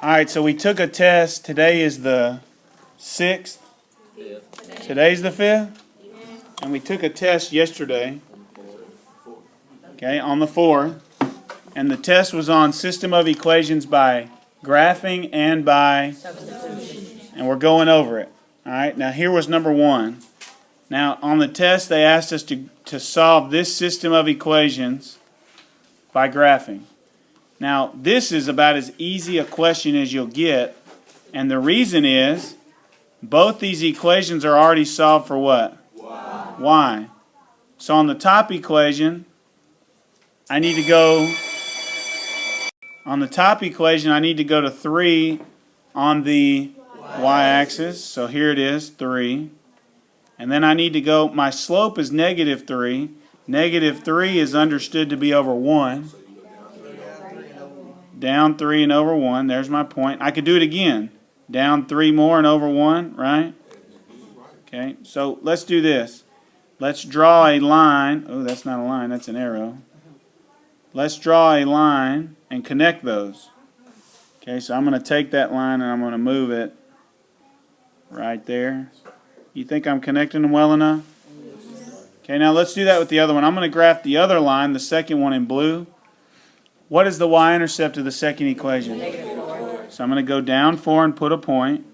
All right, so we took a test. Today is the 6th. Today's the 5th? And we took a test yesterday, okay, on the 4th. And the test was on system of equations by graphing and by substitution. And we're going over it. All right, now here was number 1. Now, on the test, they asked us to solve this system of equations by graphing. Now, this is about as easy a question as you'll get, and the reason is both these equations are already solved for what? Y. So on the top equation, I need to go to 3 on the y-axis. So here it is, 3. And then I need to go, my slope is negative 3. Negative 3 is understood to be over 1. Down 3 and over 1. There's my point. I could do it again. Down 3 more and over 1, right? Okay, so let's do this. Let's draw a line. Oh, that's not a line. That's an arrow. Let's draw a line and connect those. Okay, so I'm going to take that line and I'm going to move it right there. You think I'm connecting them well enough? Okay, now let's do that with the other one. I'm going to graph the other line, the second one in blue. What is the y-intercept of the second equation? So I'm going to go down 4 and put a point.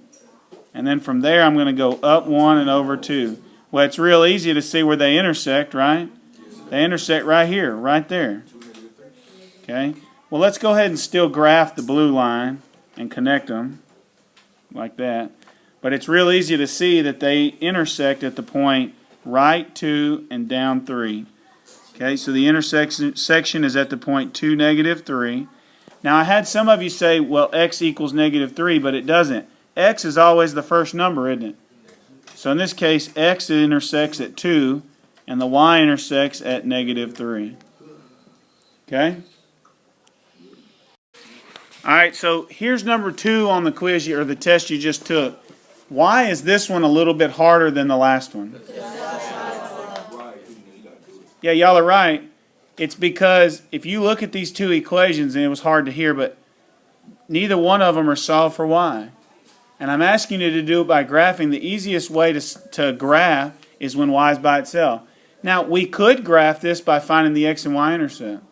And then from there I'm going to go up 1 and over 2. Well, it's real easy to see where they intersect, right? They intersect right here, right there. Okay. Well, let's go ahead and still graph the blue line and connect them like that. But it's real easy to see that they intersect at the point right 2 and down 3. Okay, so the intersection is at the point 2, negative 3. Now, I had some of you say, well, x equals negative 3, but it doesn't. X is always the first number, isn't it? So in this case, x intersects at 2, and the y intersects at negative 3. Okay? All right, so here's number 2 on the quiz or the test you just took. Why is this one a little bit harder than the last one? Yeah, y'all are right. It's because if you look at these two equations, and it was hard to hear, but neither one of them are solved for y. And I'm asking you to do it by graphing. The easiest way to graph is when y is by itself. Now, we could graph this by finding the x and y intercept.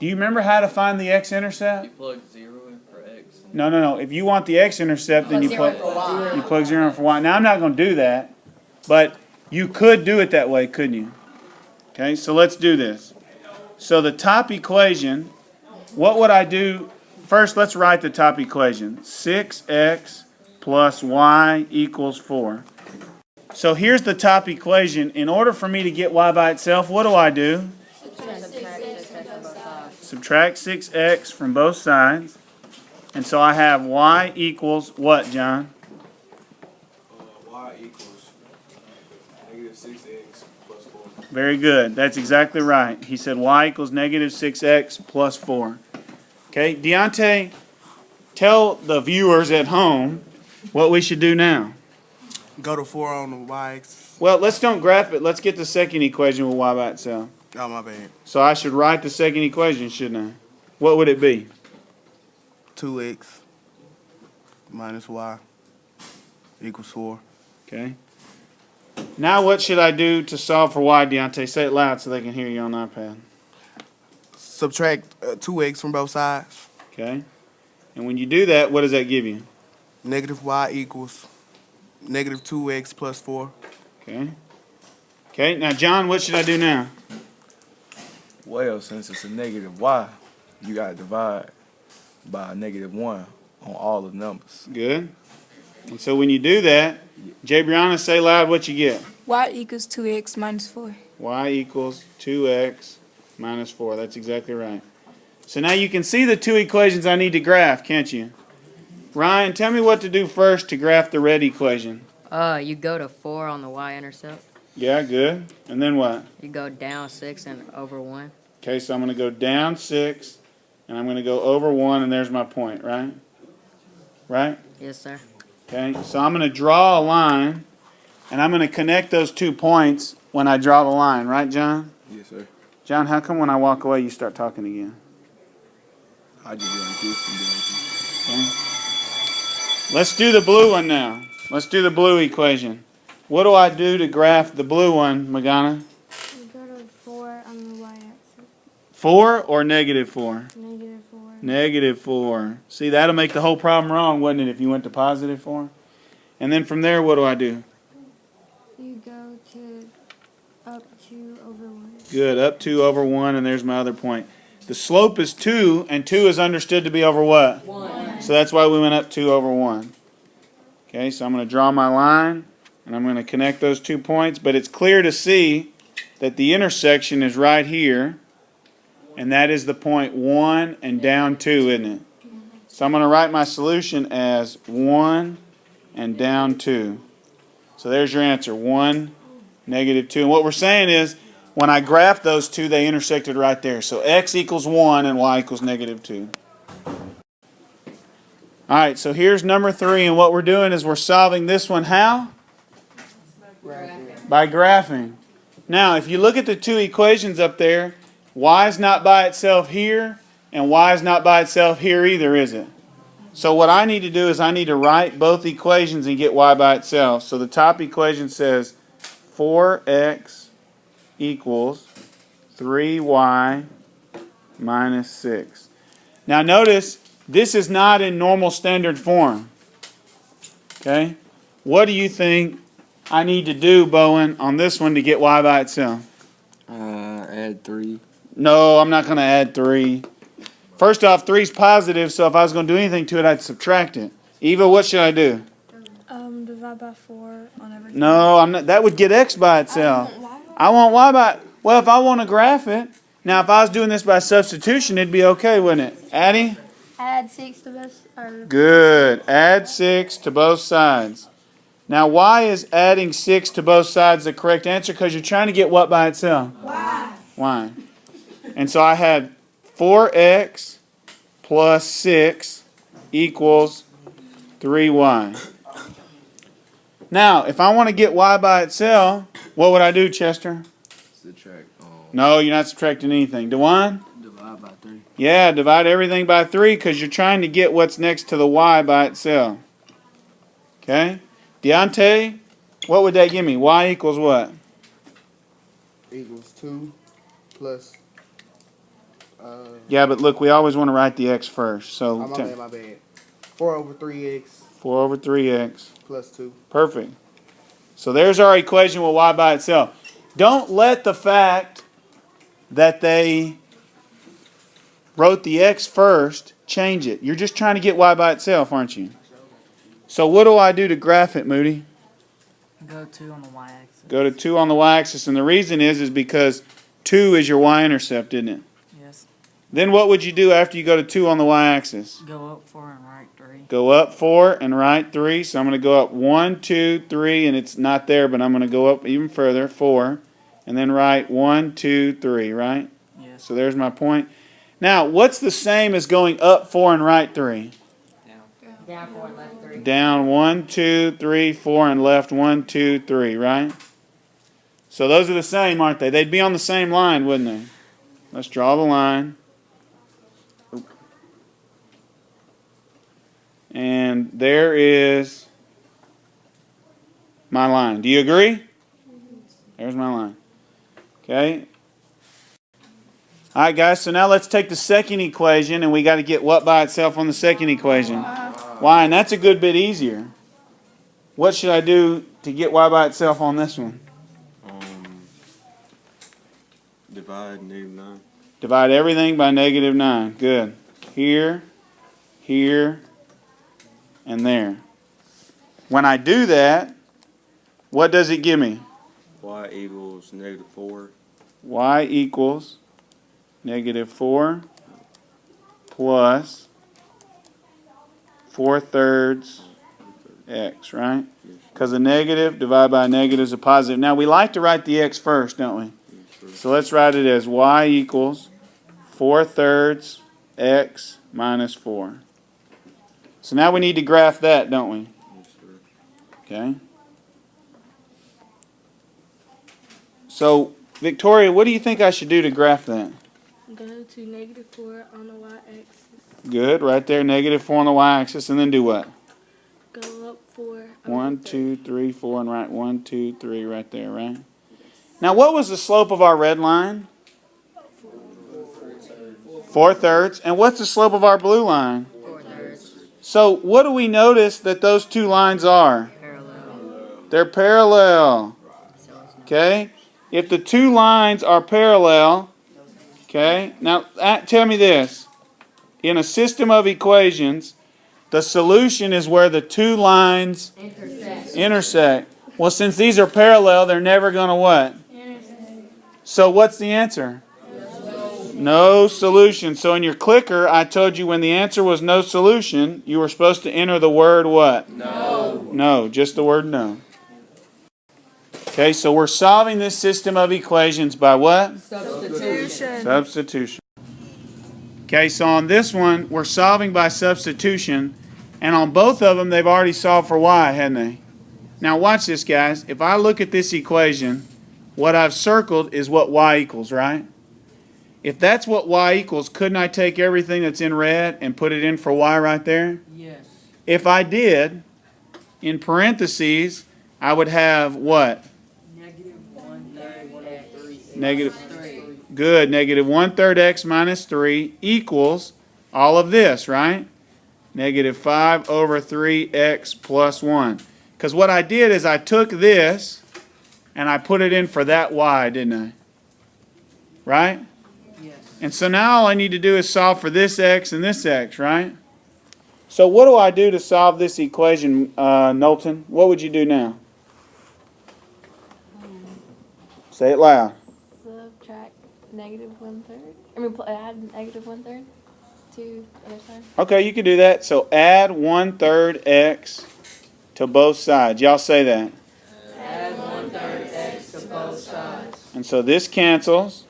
Do you remember how to find the x-intercept? You plug 0 in for x. No. If you want the x-intercept, then you plug 0 in for y. Now, I'm not going to do that, but you could do it that way, couldn't you? Okay, so let's do this. So the top equation, what would I do? First, let's write the top equation. 6x plus y equals 4. So here's the top equation. In order for me to get y by itself, what do? Subtract 6x from both sides. And so I have y equals what, John? Y equals negative 6x plus 4. Very good. That's exactly right. He said y equals negative 6x plus 4. Okay, Deontay, tell the viewers at home what we should do now. Go to 4 on the y-axis. Well, let's don't graph it. Let's get the second equation with y by itself. Oh, my bad. So I should write the second equation, shouldn't I? What would it be? 2x minus y equals 4. Okay. Now what should I do to solve for y, Deontay? Say it loud so they can hear you on the iPad. Subtract 2x from both sides. Okay. And when you do that, what does that give you? Negative y equals negative 2x plus 4. Okay. Okay. Now, John, what should I do now? Well, since it's a negative y, you got to divide by negative 1 on all the numbers. Good. And so when you do that, Jay Brianna, say loud what you get. Y equals 2x minus 4. Y equals 2x minus 4. That's exactly right. So now you can see the two equations I need to graph, can't you? Ryan, tell me what to do first to graph the red equation. You go to 4 on the y-intercept. Yeah, good. And then what? You go down 6 and over 1. Okay, so I'm going to go down 6, and I'm going to go over 1, and there's my point, right? Right? Yes, sir. Okay, so I'm going to draw a line, and I'm going to connect those 2 points when I draw the line, right, John? Yes, sir. John, how come when I walk away you start talking again? I just be on the and Okay. Let's do the blue one now. Let's do the blue equation. What do I do to graph the blue one, Magana? You go to 4 on the y-axis. 4 or negative 4? Negative 4. Negative 4. See, that'll make the whole problem wrong, wouldn't it, if you went to positive 4? And then from there, what do I do? You go to up 2 over 1. Good, up 2 over 1, and there's my other point. The slope is 2, and 2 is understood to be over what? 1. So that's why we went up 2 over 1. Okay, so I'm going to draw my line, and I'm going to connect those 2 points, but it's clear to see that the intersection is right here, and that is the point 1 and down 2, isn't it? So I'm going to write my solution as 1 and down 2. So there's your answer, 1, negative 2. And what we're saying is, when I graphed those two, they intersected right there. So x equals 1 and y equals negative 2. All right, so here's number 3, and what we're doing is we're solving this one how? By graphing. Now, if you look at the 2 equations up there, y is not by itself here, and y is not by itself here either, is it? So what I need to do is I need to write both equations and get y by itself. So the top equation says 4x equals 3y minus 6. Now notice, this is not in normal standard form. Okay? What do you think I need to do, Bowen, on this one to get y by itself? Add 3. No, I'm not going to add 3. First off, 3 is positive, so if I was going to do anything to it, I'd subtract it. Eva, what should I do? Divide by 4 on everything. No, I'm not. That would get x by itself. I want y by... Well, if I want to graph it... Now, if I was doing this by substitution, it'd be okay, wouldn't it? Addie? Add 6 to this. Good. Add 6 to both sides. Now, why is adding 6 to both sides the correct answer? Because you're trying to get what by itself? Y. And so I had 4x plus 6 equals 3y. Now, if I want to get y by itself, what would I do, Chester? Subtract. No, you're not subtracting anything. DeJuan? Divide by 3. Yeah, divide everything by 3 because you're trying to get what's next to the y by itself. Okay? Deontay, what would that give me? Y equals what? Equals 2 plus. Yeah, but look, we always want to write the x first. So Oh, my bad. 4 over 3x 4 over 3x. plus 2. Perfect. So there's our equation with y by itself. Don't let the fact that they wrote the x first change it. You're just trying to get y by itself, aren't you? So what do I do to graph it, Moody? Go 2 on the y-axis. Go to 2 on the y-axis, and the reason is because 2 is your y-intercept, isn't it? Yes. Then what would you do after you go to 2 on the y-axis? Go up 4 and right 3. Go up 4 and right 3. So I'm going to go up 1, 2, 3, and it's not there, but I'm going to go up even further, 4, and then right 1, 2, 3, right? Yes. So there's my point. Now, what's the same as going up 4 and right 3? Down 4 and left 3. Down 1, 2, 3, 4, and left 1, 2, 3, right? So those are the same, aren't they? They'd be on the same line, wouldn't they? Let's draw the line. And there is my line. Do you agree? There's my line. Okay. All right, guys, so now let's take the second equation, and we got to get what by itself on the second equation? Y, and that's a good bit easier. What should I do to get y by itself on this one? Divide -9. Divide everything by -9. Good. Here, here, and there. When I do that, what does it give me? Y equals -4. Y equals -4 plus 4/3 x, right? Because a negative divided by a negative is a positive. Now, we like to write the x first, don't we? So let's write it as y equals 4/3 x minus 4. So now we need to graph that, don't we? Okay. So, Victoria, what do you think I should do to graph that? Go to -4 on the y-axis. Good, right there, -4 on the y-axis, and then do what? 1, 2, 3, 4, and right 1, 2, 3 right there, right? Now, what was the slope of our red line? 4/3. And what's the slope of our blue line? 4/3. So, what do we notice that those two lines are? Parallel. They're parallel. Okay? If the two lines are parallel, okay? Now, tell me this. In a system of equations, the solution is where the two lines intersect. Well, since these are parallel, they're never going to what? So what's the answer? No solution. So in your clicker, I told you when the answer was no solution, you were supposed to enter the word what? No. No, just the word no. Okay, so we're solving this system of equations by what? Substitution. Substitution. Okay, so on this one, we're solving by substitution, and on both of them, they've already solved for y, hadn't they? Now watch this, guys. If I look at this equation, what I've circled is what y equals, right? If that's what y equals, couldn't I take everything that's in red and put it in for y right there? Yes. If I did, in parentheses, I would have what? -1/3 x. Negative. 3. Good. -1/3 x minus 3 equals all of this, right? -5/3 x plus 1. Because what I did is I took this and I put it in for that y, didn't I? Right? Yes. And so now all I need to do is solve for this x and this x, right? So what do I do to solve this equation, Knowlton? What would you do now? Say it loud. Subtract -1/3. I mean, add -1/3 to the other side. Okay, you can do that. So add 1/3 x to both sides. Y'all say that. Add 1/3 x to both sides. And so this cancels.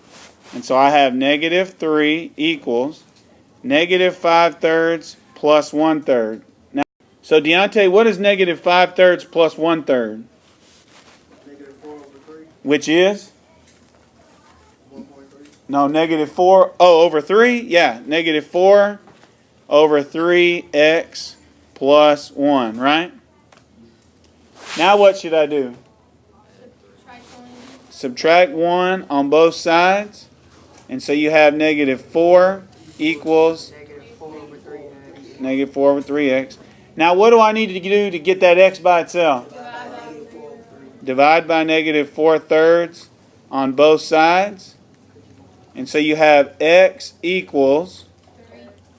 And so I have -3 equals -5/3 plus 1/3. Now, so Deontay, what is -5/3 plus 1/3? Which is? No, -4. Oh, over 3? Yeah, -4/3x plus 1, right? Now what should I do? Subtract 1 on both sides. And so you have -4 equals -4/3x. Now what do I need to do to get that x by itself? Divide by -4/3 on both sides. And so you have x equals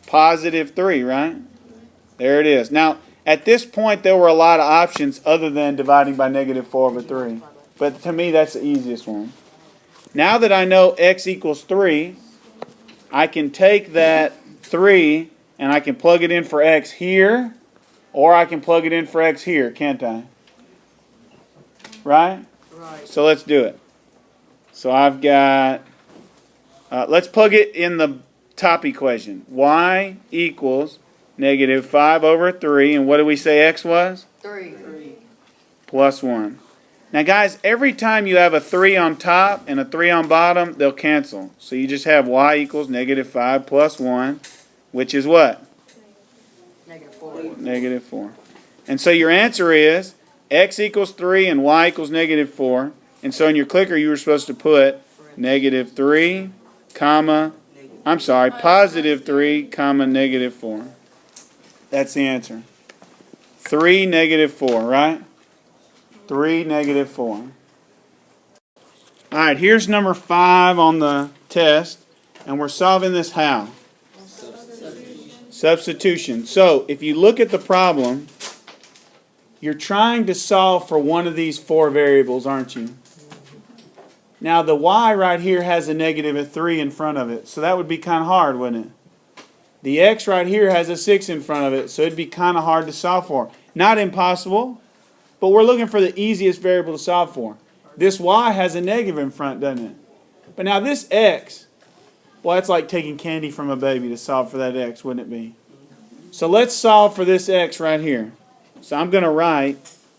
+3, right? There it is. Now, at this point, there were a lot of options other than dividing by -4/3. But to me, that's the easiest one. Now that I know x equals 3, I can take that 3 and I can plug it in for x here, or I can plug it in for x here, can't I? Right? Right. So let's do it. So I've got, let's plug it in the top equation. Y equals -5/3, and what did we say x was? 3. Plus 1. Now guys, every time you have a 3 on top and a 3 on bottom, they'll cancel. So you just have y equals -5 plus 1, which is what? -4. -4. And so your answer is x equals 3 and y equals -4. And so in your clicker you were supposed to put -3, comma, I'm sorry, +3, comma, -4. That's the answer. 3, -4, right? 3, -4. All right, here's number 5 on the test, and we're solving this how? Substitution. So, if you look at the problem, you're trying to solve for one of these 4 variables, aren't you? Now, the y right here has a -3 in front of it, so that would be kind of hard, wouldn't it? The x right here has a 6 in front of it, so it'd be kind of hard to solve for. Not impossible, but we're looking for the easiest variable to solve for. This y has a negative in front, doesn't it? But now this x, well, it's like taking candy from a baby to solve for that x, wouldn't it be? So let's solve for this x right here. So I'm going to write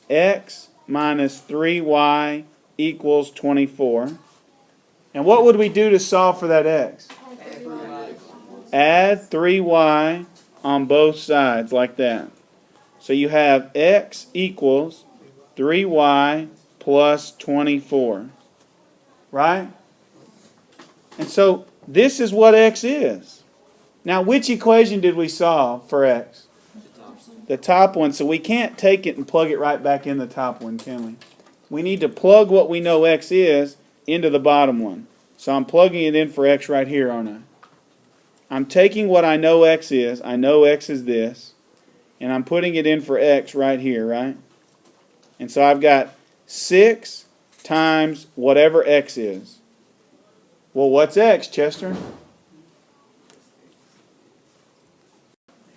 x minus 3y equals 24. And what would we do to solve for that x? Add 3y on both sides like that. So you have x equals 3y plus 24. Right? And so this is what x is. Now, which equation did we solve for x? The top one. So we can't take it and plug it right back in the top one, can we? We need to plug what we know x is into the bottom one. So I'm plugging it in for x right here, aren't I? I'm taking what I know x is. I know x is this. And I'm putting it in for x right here, right? And so I've got 6 times whatever x is. Well, what's x, Chester?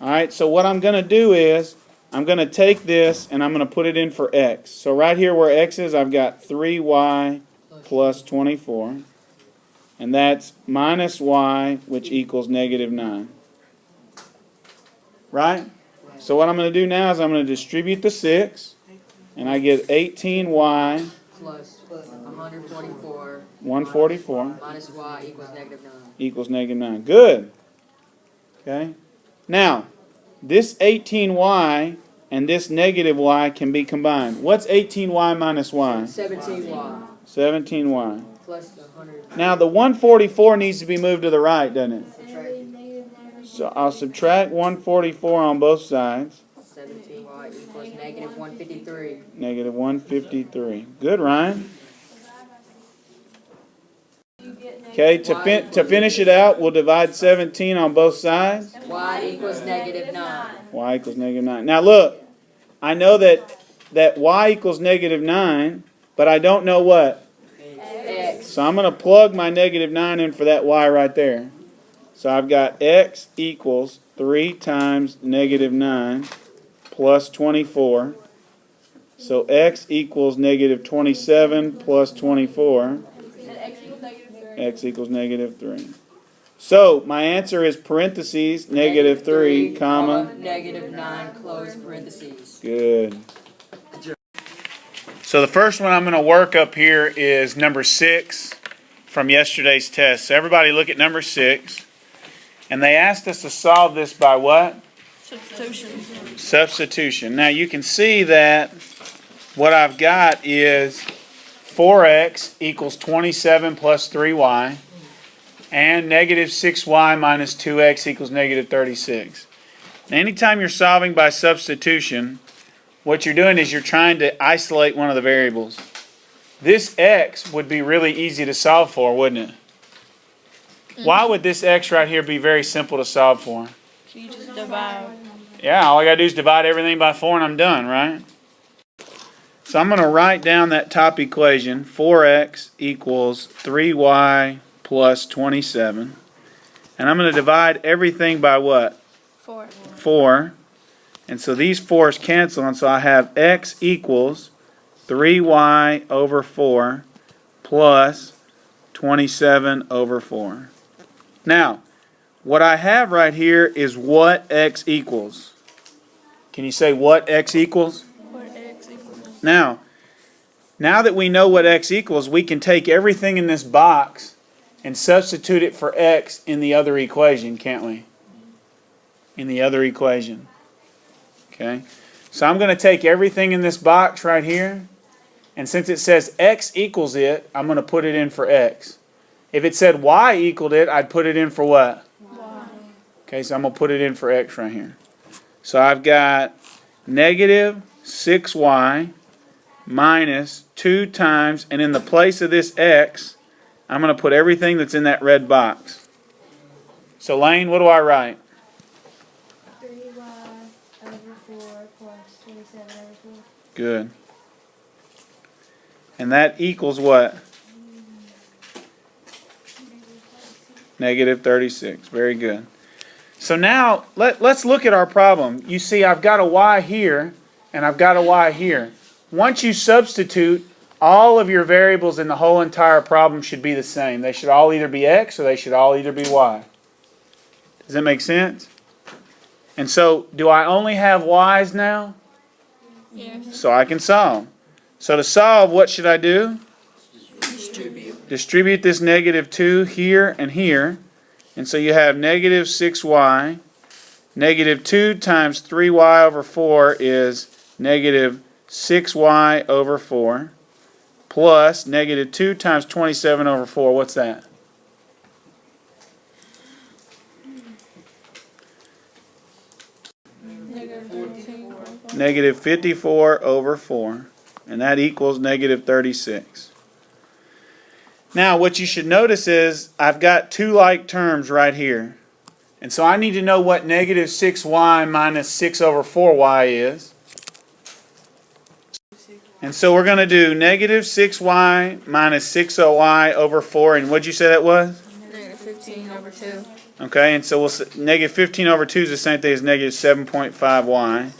All right, so what I'm going to do is I'm going to take this and I'm going to put it in for x. So right here where x is, I've got 3y plus 24. And that's minus y, which equals negative 9. Right? So what I'm going to do now is I'm going to distribute the 6. And I get 18y Plus 144. 144 Minus y equals negative 9. equals negative 9. Good. Okay. Now, this 18y and this negative y can be combined. What's 18y minus y? 17y. 17y. Plus the 100. Now, the 144 needs to be moved to the right, doesn't it? Subtract. So I'll subtract 144 on both sides. 17y equals negative 153. Negative 153. Good, Ryan. Okay, to finish it out, we'll divide 17 on both sides. Y equals negative 9. Y equals negative 9. Now look, I know that y equals negative 9, but I don't know what? X. So I'm going to plug my negative 9 in for that y right there. So I've got x equals 3 times negative 9 plus 24. So x equals negative 27 plus 24. X equals negative 3. So my answer is parentheses, negative 3, comma. Negative 9, close parentheses. Good. So the first one I'm going to work up here is number 6 from yesterday's test. So everybody look at number 6. And they asked us to solve this by what? Substitution. Substitution. Now you can see that what I've got is 4x equals 27 plus 3y. And negative 6y minus 2x equals negative 36. Now, anytime you're solving by substitution, what you're doing is you're trying to isolate one of the variables. This x would be really easy to solve for, wouldn't it? Why would this x right here be very simple to solve for? So you just divide. Yeah, all I got to do is divide everything by 4 and I'm done, right? So I'm going to write down that top equation. 4x equals 3y plus 27. And I'm going to divide everything by what? 4. 4. And so these 4's cancel, and so I have x equals 3y over 4 plus 27 over 4. Now, what I have right here is what x equals. Can you say what x equals? What x equals? Now that we know what x equals, we can take everything in this box and substitute it for x in the other equation, can't we? In the other equation. Okay? So I'm going to take everything in this box right here, and since it says x equals it, I'm going to put it in for x. If it said y equaled it, I'd put it in for what? Y. Okay, so I'm going to put it in for x right here. So I've got negative 6y minus 2 times, and in the place of this x, I'm going to put everything that's in that red box. So Lane, what do I write? 3y over 4 plus 27 over 4. Good. And that equals what? Negative 36. Very good. So now, let's look at our problem. You see, I've got a y here, and I've got a y here. Once you substitute, all of your variables in the whole entire problem should be the same. They should all either be x or they should all either be y. Does that make sense? And so, do I only have y's now? Yes. So I can solve. So to solve, what should I do? Distribute. Distribute this negative 2 here and here. And so you have negative 6y Negative 2 times 3y over 4 is negative 6y over 4. Plus negative 2 times 27 over 4. What's that? Negative 54 over 4. And that equals negative 36. Now, what you should notice is I've got two like terms right here. And so I need to know what negative 6y minus 6 over 4y is. And so we're going to do negative 6y minus 6y over 4. And what'd you say that was? Negative 15 over 2. Okay, and so we'll say negative 15 over 2 is the same thing as negative 7.5y.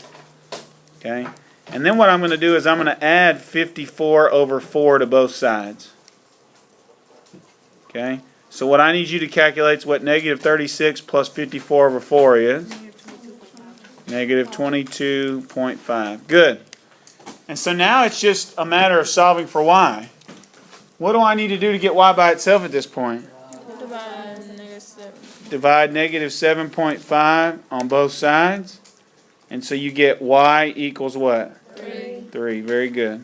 Okay, and then what I'm going to do is I'm going to add 54 over 4 to both sides. Okay, so what I need you to calculate is what negative 36 plus 54 over 4 is. Negative 22.5. Good. And so now it's just a matter of solving for y. What do I need to do to get y by itself at this point? Divide negative 7. Divide negative 7.5 on both sides. And so you get y equals what? 3. 3. Very good.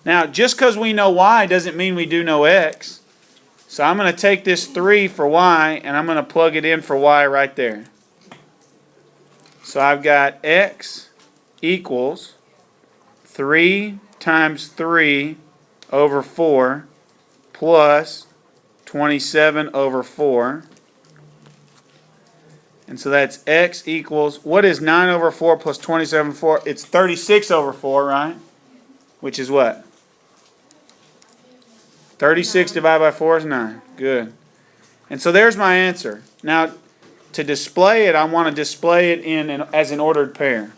Now, just because we know y doesn't mean we do know x. So I'm going to take this 3 for y, and I'm going to plug it in for y right there. So I've got x equals 3 times 3 over 4 plus 27 over 4. And so that's x equals, what is 9 over 4 plus 27 over 4? It's 36 over 4, right? Which is what? 36 divided by 4 is 9. Good. And so there's my answer. Now, to display it, I want to display it as an ordered pair.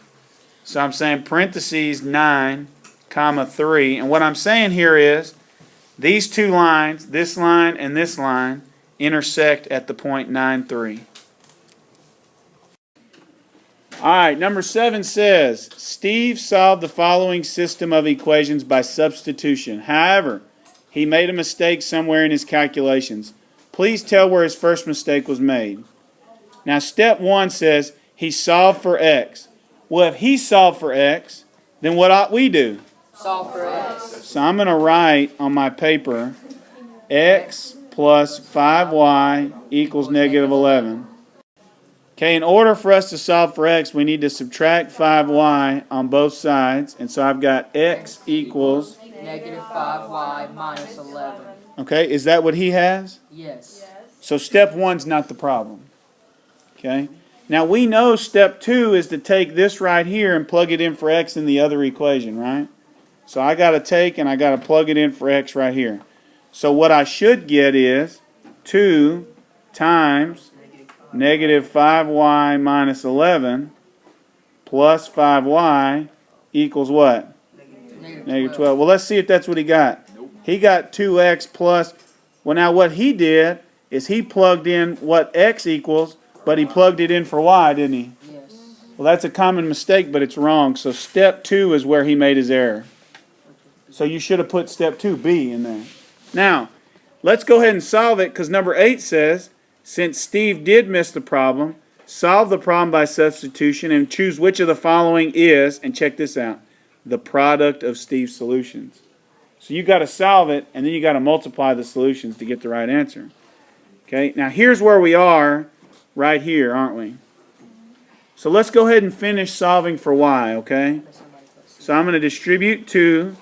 So I'm saying parentheses 9, comma 3. And what I'm saying here is these two lines, this line and this line, intersect at the point 9, 3. All right, number 7 says, Steve solved the following system of equations by substitution. However, he made a mistake somewhere in his calculations. Please tell where his first mistake was made. Now, step 1 says he solved for x. Well, if he solved for x, then what ought we do? Solve for x. So I'm going to write on my paper, x plus 5y equals negative 11. Okay, in order for us to solve for x, we need to subtract 5y on both sides. And so I've got x equals, Negative 5y minus 11. okay, is that what he has? Yes. So step 1's not the problem. Okay, now we know step 2 is to take this right here and plug it in for x in the other equation, right? So I got to take and I got to plug it in for x right here. So what I should get is 2 times negative 5y minus 11 plus 5y equals what? Negative 12. Well, let's see if that's what he got. He got 2x plus, well, now what he did is he plugged in what x equals, but he plugged it in for y, didn't he? Yes. Well, that's a common mistake, but it's wrong. So step 2 is where he made his error. So you should have put step 2b in there. Now, let's go ahead and solve it, because number 8 says, since Steve did miss the problem, solve the problem by substitution and choose which of the following is, and check this out, the product of Steve's solutions. So you got to solve it, and then you got to multiply the solutions to get the right answer. Okay, now here's where we are right here, aren't we? So let's go ahead and finish solving for y, okay? So I'm going to distribute 2.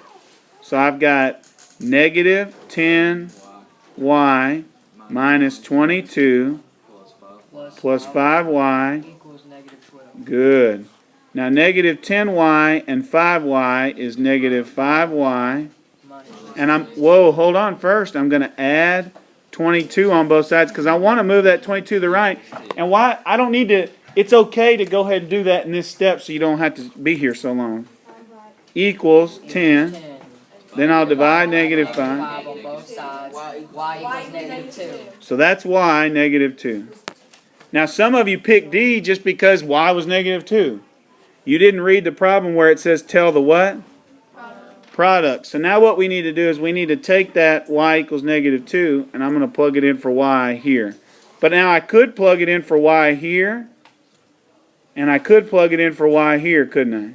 So I've got negative 10y minus 22 plus 5y Equals negative 12. Good. Now negative 10y and 5y is negative 5y. And hold on first. I'm going to add 22 on both sides because I want to move that 22 to the right. And why? I don't need to, it's okay to go ahead and do that in this step so you don't have to be here so long. Equals 10. Then I'll divide negative 5. 5 on both sides. Y equals negative 2. So that's y, negative 2. Now some of you picked D just because y was negative 2. You didn't read the problem where it says tell the what? Product. So now what we need to do is we need to take that y equals negative 2 and I'm going to plug it in for y here. But now I could plug it in for y here And I could plug it in for y here, couldn't I?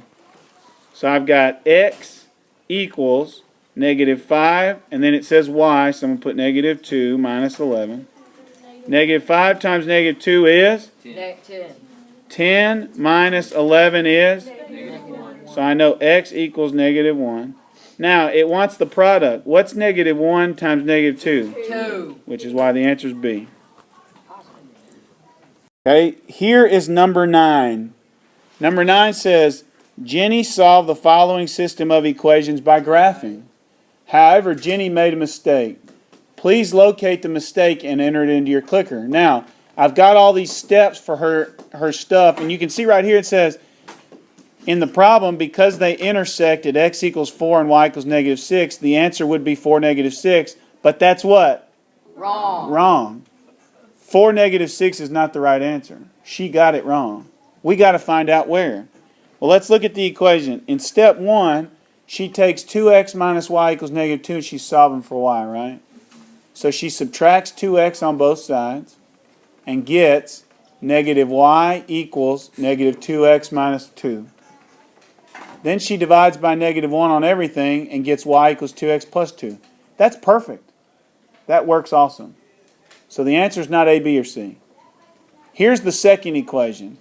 So I've got x equals negative 5, and then it says y, so I'm going to put negative 2 minus 11. Negative 5 times negative 2 is? 10. 10 minus 11 is? So I know x equals negative 1. Now, it wants the product. What's negative 1 times negative 2? 2. Which is why the answer is B. Okay, here is number 9. Number 9 says, Jenny solved the following system of equations by graphing. However, Jenny made a mistake. Please locate the mistake and enter it into your clicker. Now, I've got all these steps for her stuff, and you can see right here it says, in the problem, because they intersect at x equals 4 and y equals negative 6, the answer would be 4, negative 6, but that's what? Wrong. Wrong. 4, negative 6 is not the right answer. She got it wrong. We got to find out where. Well, let's look at the equation. In step 1, she takes 2x minus y equals negative 2, and she's solving for y, right? So she subtracts 2x on both sides and gets negative y equals negative 2x minus 2. Then she divides by negative 1 on everything and gets y equals 2x plus 2. That's perfect. That works awesome. So the answer is not A, B, or C. Here's the second equation.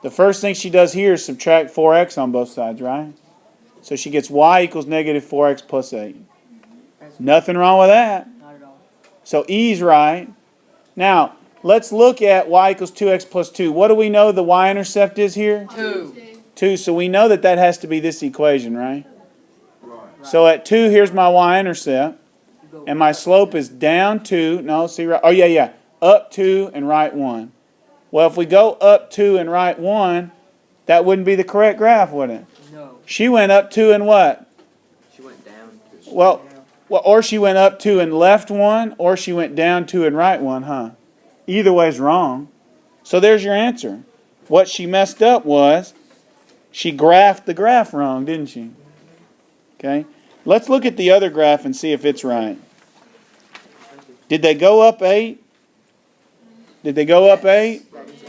The first thing she does here is subtract 4x on both sides, right? So she gets y equals negative 4x plus 8. Nothing wrong with that. Not at all. So E's right. Now, let's look at y equals 2x plus 2. What do we know the y-intercept is here? 2. 2. So we know that that has to be this equation, right? So at 2, here's my y-intercept. And my slope is down 2. No, see right. Oh, yeah. Up 2 and right 1. Well, if we go up 2 and right 1, that wouldn't be the correct graph, would it? No. She went up 2 and what? She went down. Well, or she went up 2 and left 1, or she went down 2 and right 1, huh? Either way is wrong. So there's your answer. What she messed up was she graphed the graph wrong, didn't she? Okay. Let's look at the other graph and see if it's right. Did they go up 8? Did they go up 8?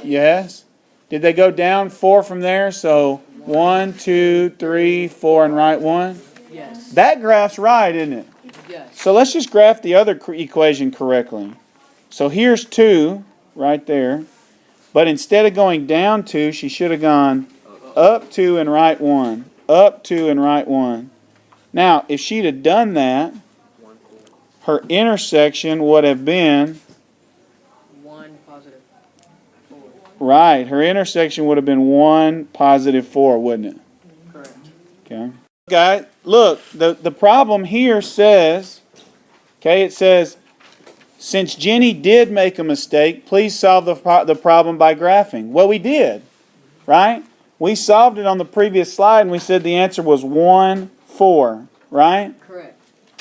Yes. Did they go down 4 from there? So 1, 2, 3, 4, and right 1? Yes. That graph's right, isn't it? Yes. So let's just graph the other equation correctly. So here's 2 right there. But instead of going down 2, she should have gone up 2 and right 1. Up 2 and right 1. Now, if she'd have done that, her intersection would have been, 1 positive 4. right, her intersection would have been 1 positive 4, wouldn't it? Correct. Okay. Guys, look, the problem here says, okay, it says, since Jenny did make a mistake, please solve the problem by graphing. Well, we did, right? We solved it on the previous slide, and we said the answer was 1, 4, right? Correct.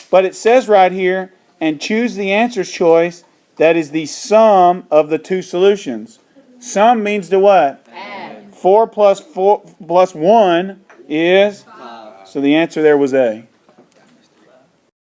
But it says right here, and choose the answer choice that is the sum of the two solutions. Sum means to what? Add. 4 plus 1 is, so the answer there was A.